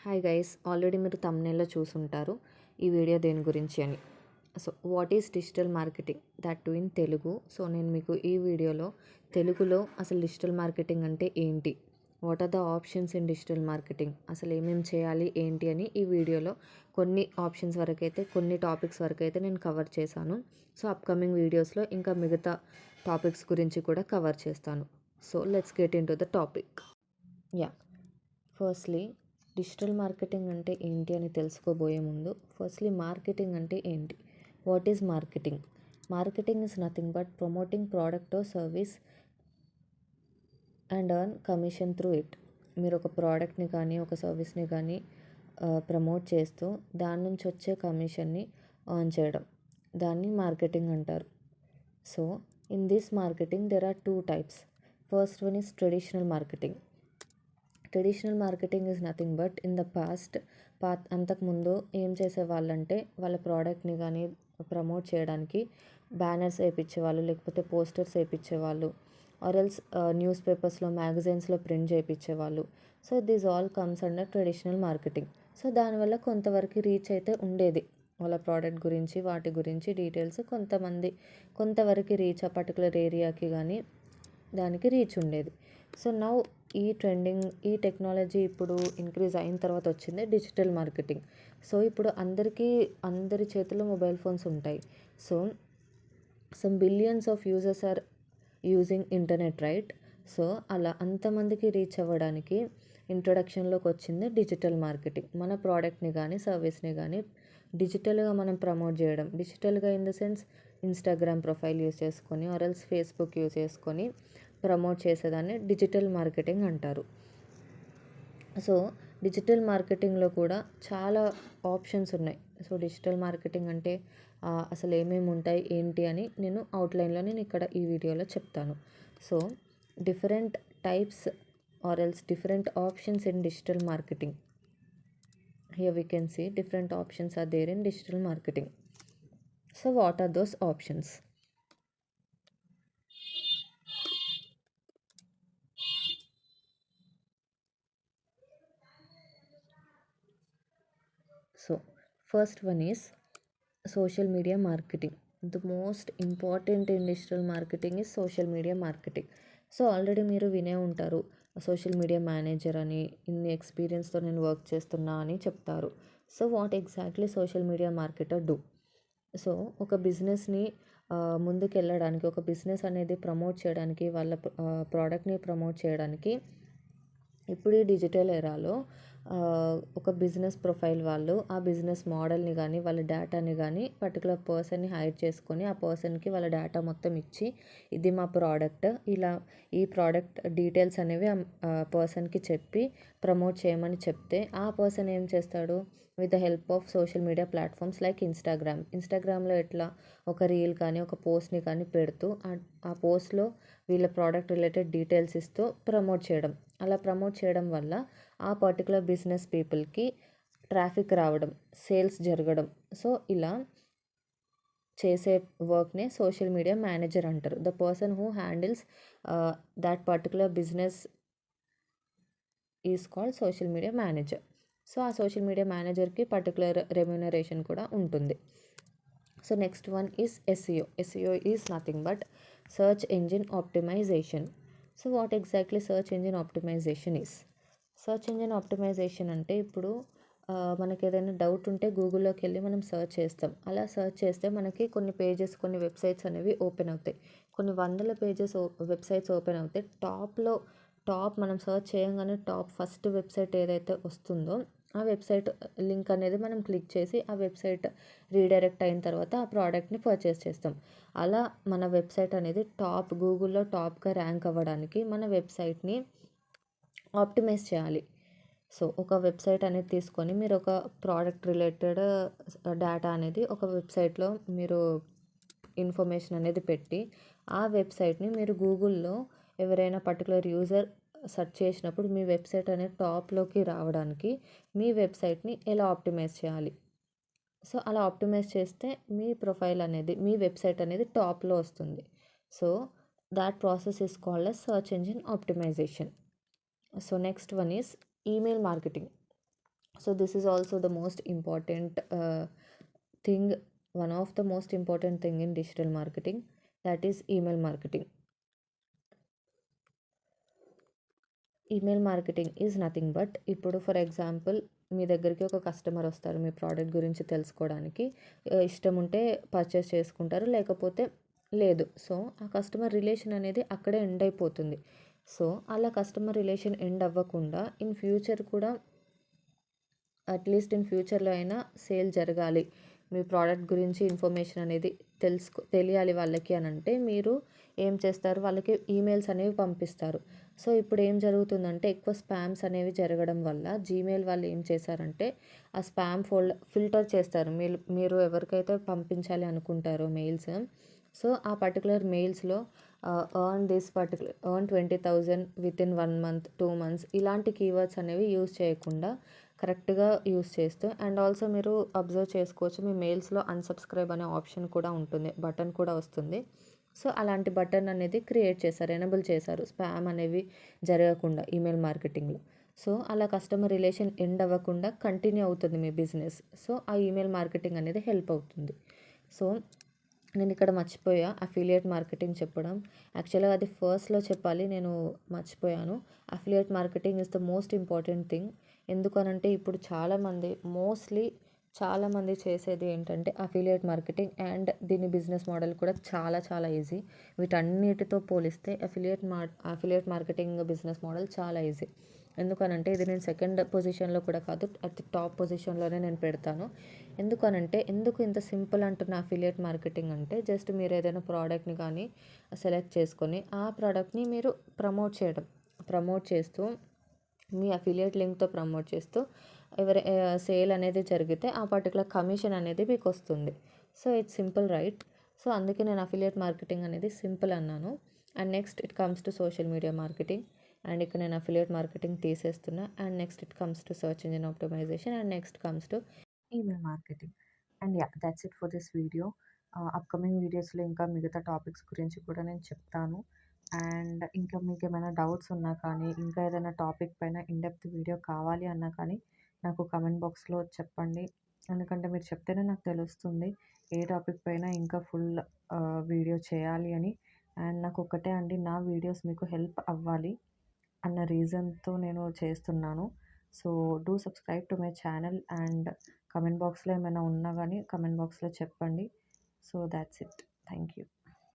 Hi guys, already మీరు తమ్నేల్లో చూసుంటారు ఈ వీడియో దేని గురించి అని. So what is digital marketing, that to in Telugu. So నేను మీకు ఈ వీడియోలో తెలుగులో అసలు డిజిటల్ మార్కెటింగ్ అంటే ఏంటి, what are the options in digital marketing, అసలు ఏమేమి చేయాలి ఏంటి అని ఈ వీడియోలో కొన్ని ఆప్షన్స్ వరకు అయితే, కొన్ని టాపిక్స్ వరకు అయితే నేను కవర్ చేశాను. సో అప్కమింగ్ వీడియోస్లో ఇంకా మిగతా టాపిక్స్ గురించి కూడా కవర్ చేస్తాను. So let's get in to the topic. Yeah, firstly digital marketing అంటే ఏంటి అని తెలుసుకోబోయే ముందు మార్కెటింగ్ అంటే ఏంటి, what is marketing. Marketing is nothing but promoting product or service and earn commission through it. మీరు ఒక ప్రోడక్ట్ని కానీ ఒక సర్వీస్ని కానీ ప్రమోట్ చేస్తూ దాని నుంచి వచ్చే కమిషన్ని ఎర్న్ చేయడం, దాన్ని మార్కెటింగ్ అంటారు. So in this marketing there are two types. First one is traditional marketing. Traditional marketing is nothing but in the అంతకుముందు ఏం చేసేవాళ్ళంటే వాళ్ళ ప్రోడక్ట్ని కానీ ప్రమోట్ చేయడానికి బ్యానర్స్ వేయించేవాళ్ళు, లేకపోతే పోస్టర్స్ వేయించేవాళ్ళు, ఆర్ ఎల్స్ న్యూస్ పేపర్స్లో మ్యాగజైన్స్లో ప్రింట్ చేయించేవాళ్ళు. So this all comes under traditional marketing. So దానివల్ల కొంతవరకు రీచ్ అయితే ఉండేది, వాళ్ళ ప్రోడక్ట్ గురించి వాటి గురించి డీటెయిల్స్ కొంతవరకు రీచ్, ఆ పర్టికులర్ ఏరియాకి కానీ దానికి రీచ్ ఉండేది. సో నౌ ఈ టెక్నాలజీ ఇప్పుడు ఇంక్రీజ్ అయిన తర్వాత వచ్చింది డిజిటల్ మార్కెటింగ్. సో ఇప్పుడు అందరి చేతిలో మొబైల్ ఫోన్స్ ఉంటాయి. So some billions of users are using internet, right? So అలా అంతమందికి రీచ్ అవ్వడానికి ఇంట్రొడక్షన్లోకి వచ్చింది డిజిటల్ మార్కెటింగ్. మన ప్రోడక్ట్ని కానీ సర్వీస్ని కానీ డిజిటల్గా మనం ప్రమోట్ చేయడం. డిజిటల్గా in the sense Instagram profile use చేసుకొని ఆర్ ఎల్స్ ఫేస్బుక్ యూస్ చేసుకొని ప్రమోట్ చేసేదాన్ని డిజిటల్ మార్కెటింగ్ అంటారు. సో డిజిటల్ మార్కెటింగ్లో కూడా చాలా ఆప్షన్స్ ఉన్నాయి. సో డిజిటల్ మార్కెటింగ్ అంటే అసలు ఏమేమి ఉంటాయి ఏంటి అని నేను అవుట్లైన్లో ఇక్కడ ఈ వీడియోలో చెప్తాను. So different types are else different options in digital marketing. Here we can see different options are there in digital marketing. So what are those options? So first one is social media marketing. The most important in digital marketing is social media marketing. So already మీరు వినే ఉంటారు, social media manager అని, ఇన్ని ఎక్స్పీరియన్స్తో నేను work చేస్తున్నా అని చెప్తారు. So what exactly social media marketer do? So ఒక బిజినెస్ని ముందుకెళ్ళడానికి, ఒక బిజినెస్ అనేది ప్రమోట్ చేయడానికి, వాళ్ళ ప్రోడక్ట్ని ప్రమోట్ చేయడానికి ఇప్పుడు ఈ డిజిటల్ ఎరాలో ఒక బిజినెస్ ప్రొఫైల్ వాళ్ళు ఆ బిజినెస్ మోడల్ని కానీ వాళ్ళ డేటాని కానీ పర్టికులర్ పర్సన్ని హైర్ చేసుకొని ఆ పర్సన్కి వాళ్ళ డేటా మొత్తం ఇచ్చి, ఇది మా ప్రోడక్ట్, ఇలా ఈ ప్రోడక్ట్ డీటెయిల్స్ అనేవి ఆ పర్సన్కి చెప్పి ప్రమోట్ చేయమని చెప్తే ఆ పర్సన్ ఏం చేస్తాడు, with the help of social media platforms like ఇన్స్టాగ్రామ్లో ఎట్లా ఒక రీల్ కానీ ఒక పోస్ట్ని కానీ పెడుతూ ఆ పోస్ట్లో వీళ్ళ ప్రోడక్ట్ రిలేటెడ్ డీటెయిల్స్ ఇస్తూ ప్రమోట్ చేయడం. అలా ప్రమోట్ చేయడం వల్ల ఆ పర్టికులర్ బిజినెస్ పీపుల్కి ట్రాఫిక్ రావడం, సేల్స్ జరగడం. సో ఇలా చేసే వర్క్నే సోషల్ మీడియా మేనేజర్ అంటారు. The person who handles that particular business is called social media manager. So ఆ సోషల్ మీడియా మేనేజర్కి పర్టికులర్ రెమ్యూనరేషన్ కూడా ఉంటుంది. So next one is SEO. SEO is nothing but search engine optimization. So what exactly search engine optimization is? search engine optimization అంటే ఇప్పుడు మనకి ఏదైనా doubt ఉంటే గూగుల్లోకి వెళ్ళి మనం సెర్చ్ చేస్తాం. అలా సెర్చ్ చేస్తే మనకి కొన్ని పేజెస్, కొన్ని వెబ్సైట్స్ అనేవి ఓపెన్ అవుతాయి. కొన్ని వందల వెబ్సైట్స్ ఓపెన్ అవుతాయి. టాప్ మనం సెర్చ్ చేయగానే ఫస్ట్ వెబ్సైట్ ఏదైతే వస్తుందో ఆ వెబ్సైట్ లింక్ అనేది మనం క్లిక్ చేసి ఆ వెబ్సైట్ రీడైరెక్ట్ అయిన తర్వాత ఆ ప్రోడక్ట్ని పర్చేస్ చేస్తాం. అలా మన వెబ్సైట్ అనేది గూగుల్లో టాప్గా ర్యాంక్ అవ్వడానికి మన వెబ్సైట్ని ఆప్టిమైజ్ చేయాలి. సో ఒక వెబ్సైట్ అనేది తీసుకొని మీరు ఒక ప్రోడక్ట్ రిలేటెడ్ డేటా అనేది ఒక వెబ్సైట్లో మీరు ఇన్ఫర్మేషన్ అనేది పెట్టి ఆ వెబ్సైట్ని మీరు గూగుల్లో ఎవరైనా పర్టికులర్ యూజర్ సెర్చ్ చేసినప్పుడు మీ వెబ్సైట్ అనేది టాప్లోకి రావడానికి మీ వెబ్సైట్ని ఎలా ఆప్టిమైజ్ చేయాలి. సో అలా ఆప్టిమైజ్ చేస్తే మీ ప్రొఫైల్ అనేది, మీ వెబ్సైట్ అనేది టాప్లో వస్తుంది. So that process is called as search engine optimization. So next one is email marketing. So this is also the most important thing, one of the most important thing in digital marketing, that is email marketing. Email marketing is nothing but, ఇప్పుడు for example మీ దగ్గరికి ఒక customer వస్తారు మీ product గురించి తెలుసుకోవడానికి. ఇష్టం ఉంటే purchase చేసుకుంటారు, లేకపోతే లేదు. సో ఆ కస్టమర్ రిలేషన్ అనేది అక్కడే ఎండ్ అయిపోతుంది. సో అలా కస్టమర్ రిలేషన్ ఎండ్ అవ్వకుండా ఇన్ ఫ్యూచర్ కూడా, అట్లీస్ట్ ఇన్ ఫ్యూచర్లో అయినా సేల్ జరగాలి, మీ ప్రోడక్ట్ గురించి ఇన్ఫర్మేషన్ అనేది తెలియాలి వాళ్ళకి అని అంటే, మీరు ఏం చేస్తారు, వాళ్ళకి ఈమెయిల్స్ అనేవి పంపిస్తారు. సో ఇప్పుడు ఏం జరుగుతుందంటే, ఎక్కువ స్పామ్స్ అనేవి జరగడం వల్ల జీమెయిల్ వాళ్ళు ఏం చేశారంటే, ఆ స్పామ్ ఫిల్టర్ చేస్తారు. మీరు ఎవరికైతే పంపించాలి అనుకుంటారో మెయిల్స్, సో ఆ పర్టికులర్ మెయిల్స్లో ఎర్న్ 20,000 వితిన్ 1 మంత్ 2 మంత్స్ ఇలాంటి కీవర్డ్స్ అనేవి యూజ్ చేయకుండా కరెక్ట్గా యూస్ చేస్తూ, అండ్ ఆల్సో మీరు అబ్జర్వ్ చేసుకోవచ్చు, మీ మెయిల్స్లో అన్సబ్స్క్రైబ్ అనే ఆప్షన్ కూడా ఉంటుంది, బటన్ కూడా వస్తుంది. సో అలాంటి బటన్ అనేది క్రియేట్ చేశారు, ఎనేబుల్ చేశారు, స్పామ్ అనేవి జరగకుండా ఈమెయిల్ మార్కెటింగ్లో. సో అలా కస్టమర్ రిలేషన్ ఎండ్ అవ్వకుండా కంటిన్యూ అవుతుంది మీ బిజినెస్. సో ఆ ఈమెయిల్ మార్కెటింగ్ అనేది హెల్ప్ అవుతుంది. సో నేను ఇక్కడ మర్చిపోయా అఫిలియేట్ మార్కెటింగ్ చెప్పడం. యాక్చువల్గా అది ఫస్ట్లో చెప్పాలి, నేను మర్చిపోయాను. Affiliate marketing is the most important thing. ఎందుకనంటే ఇప్పుడు చాలామంది చేసేది ఏంటంటే అఫిలియేట్ మార్కెటింగ్, అండ్ దీని బిజినెస్ మోడల్ కూడా చాలా చాలా ఈజీ. వీటన్నిటితో పోలిస్తే అఫిలియేట్ మార్కెటింగ్ బిజినెస్ మోడల్ చాలా ఈజీ. ఎందుకనంటే ఇది నేను సెకండ్ పొజిషన్లో కూడా కాదు, అతి టాప్ పొజిషన్లోనే నేను పెడతాను. ఎందుకనంటే, ఎందుకు ఇంత సింపుల్ అంటున్న అఫిలియేట్ మార్కెటింగ్ అంటే, జస్ట్ మీరు ఏదైనా ప్రోడక్ట్ని కానీ సెలెక్ట్ చేసుకొని ఆ ప్రోడక్ట్ని మీరు ప్రమోట్ చేస్తూ, మీ అఫిలియేట్ లింక్తో ప్రమోట్ చేస్తూ, సేల్ అనేది జరిగితే ఆ పర్టికులర్ కమిషన్ అనేది మీకు వస్తుంది. So it's simple, right? So అందుకే నేను అఫిలియేట్ మార్కెటింగ్ అనేది సింపుల్ అన్నాను. And next it comes to social media marketing. And ఇక్కడ నేను అఫిలియేట్ మార్కెటింగ్ తీసేస్తున్నా. And next it comes to search engine optimisation. And next comes to email marketing. And yeah, that's it for this video. Upcoming వీడియోస్లో ఇంకా మిగతా topics గురించి కూడా నేను చెప్తాను. అండ్ ఇంకా మీకు ఏమైనా డౌట్స్ ఉన్నా కానీ, ఇంకా ఏదైనా టాపిక్ పైన ఇన్‌డెప్త్ వీడియో కావాలి అన్నా కానీ నాకు కమెంట్ బాక్స్లో చెప్పండి. ఎందుకంటే మీరు చెప్తేనే నాకు తెలుస్తుంది ఏ టాపిక్ పైన ఇంకా ఫుల్ వీడియో చేయాలి అని. అండ్ నాకు ఒక్కటే అండి, నా వీడియోస్ మీకు హెల్ప్ అవ్వాలి అన్న రీజన్‌తో నేను చేస్తున్నాను. So do subscribe to my channel, and comment బాక్స్లో ఏమైనా ఉన్నా కానీ కమెంట్ బాక్స్లో చెప్పండి. So that's it. Thank you.